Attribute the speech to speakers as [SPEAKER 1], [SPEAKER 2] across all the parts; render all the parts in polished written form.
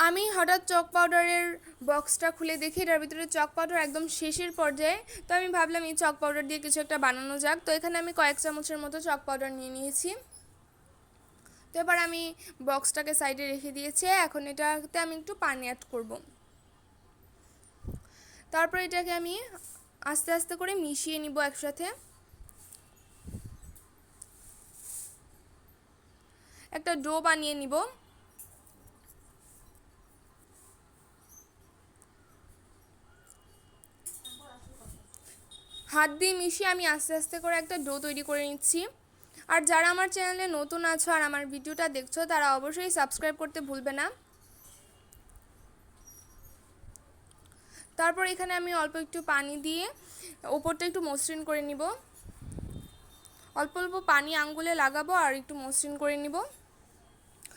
[SPEAKER 1] আমি হঠাৎ চক পাউডারের বক্সটা খুলে দেখি এটার ভিতরে চক পাউডার একদম শেষের পর্যায়ে। তো আমি ভাবলাম এই চক পাউডার দিয়ে কিছু একটা বানানো যাক। তো এখানে আমি কয়েক চামচের মতো চক পাউডার নিয়ে নিয়েছি। তো এবার আমি বক্সটাকে সাইডে রেখে দিয়েছি। এখন এটাতে আমি একটু পানি অ্যাড করব। তারপর এটাকে আমি আস্তে আস্তে করে মিশিয়ে নিব একসাথে। একটা ডো বানিয়ে নিব। হাত দিয়ে মিশিয়ে আমি আস্তে আস্তে করে একটা ডো তৈরি করে নিচ্ছি। আর যারা আমার চ্যানেলে নতুন আছো আর আমার ভিডিওটা দেখছো তারা অবশ্যই সাবস্ক্রাইব করতে ভুলবে না। তারপর এখানে আমি অল্প একটু পানি দিয়ে ওপরটা একটু মসৃণ করে নিব। অল্প অল্প পানি আঙ্গুলে লাগাবো আর একটু মসৃণ করে নিব।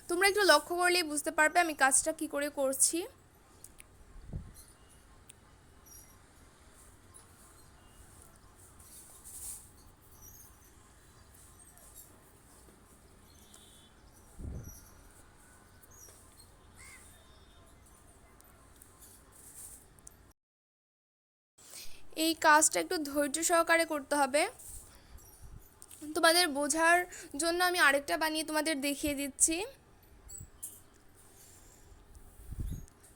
[SPEAKER 1] তোমরা একটু লক্ষ্য করলেই বুঝতে পারবে আমি কাজটা কি করে করছি। এই কাজটা একটু ধৈর্য সহকারে করতে হবে। তোমাদের বোঝার জন্য আমি আরেকটা বানিয়ে তোমাদের দেখিয়ে দিচ্ছি।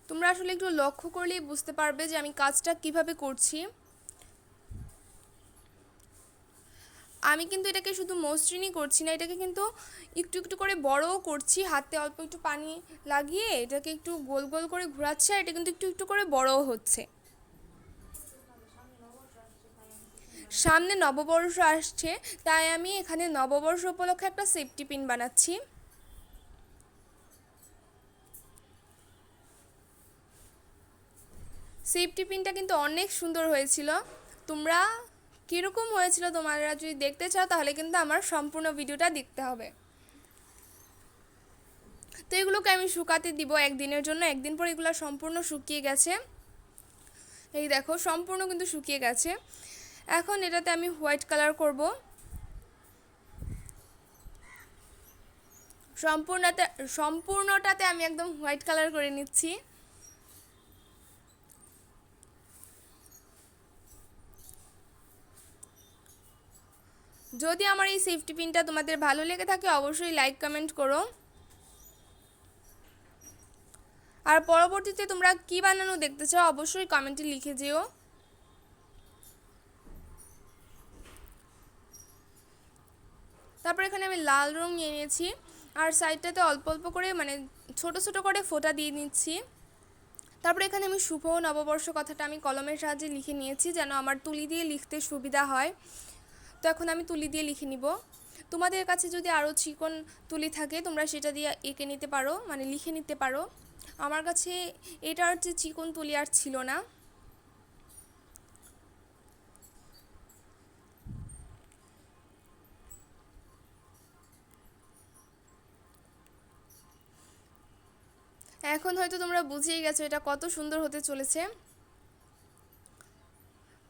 [SPEAKER 1] তোমরা আসলে একটু লক্ষ্য করলেই বুঝতে পারবে যে আমি কাজটা কিভাবে করছি। আমি কিন্তু এটাকে শুধু মসৃণই করছি না, এটাকে কিন্তু একটু একটু করে বড়ও করছি। হাতে অল্প একটু পানি লাগিয়ে এটাকে একটু গোল গোল করে ঘোরাচ্ছি আর এটা কিন্তু একটু একটু করে বড়ও হচ্ছে। সামনে নববর্ষ আসছে, তাই আমি এখানে নববর্ষ উপলক্ষে একটা সেফটি পিন বানাচ্ছি। সেফটি পিনটা কিন্তু অনেক সুন্দর হয়েছিল। তোমরা কীরকম হয়েছিল তোমরা যদি দেখতে চাও তাহলে কিন্তু আমার সম্পূর্ণ ভিডিওটা দেখতে হবে। তো এগুলোকে আমি শুকাতে দিব একদিনের জন্য। একদিন পর এগুলো সম্পূর্ণ শুকিয়ে গেছে। এই দেখো সম্পূর্ণ কিন্তু শুকিয়ে গেছে। এখন এটাতে আমি হোয়াইট কালার করব। সম্পূর্ণটাতে আমি একদম হোয়াইট কালার করে নিচ্ছি। যদি আমার এই সেফটি পিনটা তোমাদের ভালো লেগে থাকে অবশ্যই লাইক কমেন্ট করো। আর পরবর্তীতে তোমরা কি বানানো দেখতে চাও অবশ্যই কমেন্টে লিখে যেও। তারপর এখানে আমি লাল রং নিয়ে নিয়েছি আর সাইডটাতে অল্প অল্প করে মানে ছোট ছোট করে ফোঁটা দিয়ে নিচ্ছি। তারপরে এখানে আমি শুভ নববর্ষ কথাটা আমি কলমের সাহায্যে লিখে নিয়েছি যেন আমার তুলি দিয়ে লিখতে সুবিধা হয়। তো এখন আমি তুলি দিয়ে লিখে নিব। তোমাদের কাছে যদি আরও চিকন তুলি থাকে তোমরা সেটা দিয়ে এঁকে নিতে পারো, মানে লিখে নিতে পারো। আমার কাছে এটার যে চিকন তুলি আর ছিল না। এখন হয়তো তোমরা বুঝেই গেছো এটা কত সুন্দর হতে চলেছে।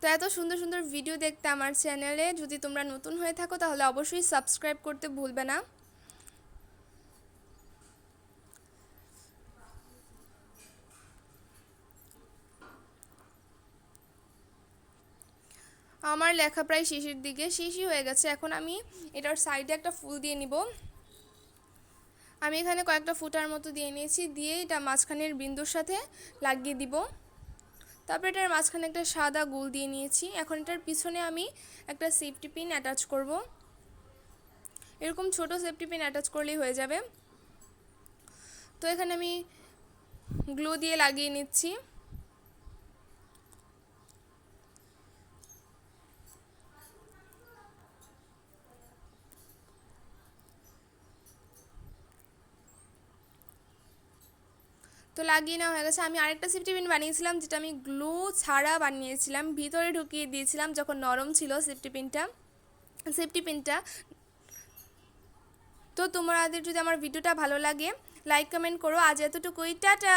[SPEAKER 1] তো এত সুন্দর সুন্দর ভিডিও দেখতে আমার চ্যানেলে যদি তোমরা নতুন হয়ে থাকো তাহলে অবশ্যই সাবস্ক্রাইব করতে ভুলবে না। আমার লেখা প্রায় শেষের দিকে, শেষই হয়ে গেছে। এখন আমি এটার সাইডে একটা ফুল দিয়ে নিব। আমি এখানে কয়েকটা ফুটার মতো দিয়ে নিয়েছি, দিয়ে এটা মাঝখানের বিন্দুর সাথে লাগিয়ে দিব। তারপর এটার মাঝখানে একটা সাদা গোল দিয়ে নিয়েছি। এখন এটার পিছনে আমি একটা সেফটি পিন অ্যাটাচ করব। এরকম ছোট সেফটি পিন অ্যাটাচ করলেই হয়ে যাবে। তো এখানে আমি গ্লু দিয়ে লাগিয়ে নিচ্ছি। তো লাগিয়ে নেওয়া হয়ে গেছে। আমি আরেকটা সেফটি পিন বানিয়েছিলাম যেটা আমি গ্লু ছাড়া বানিয়েছিলাম, ভিতরে ঢুকিয়ে দিয়েছিলাম যখন নরম ছিল সেফটি পিনটা। তো তোমাদের যদি আমার ভিডিওটা ভালো লাগে লাইক কমেন্ট করো। আজ এতটুকুই, টাটা।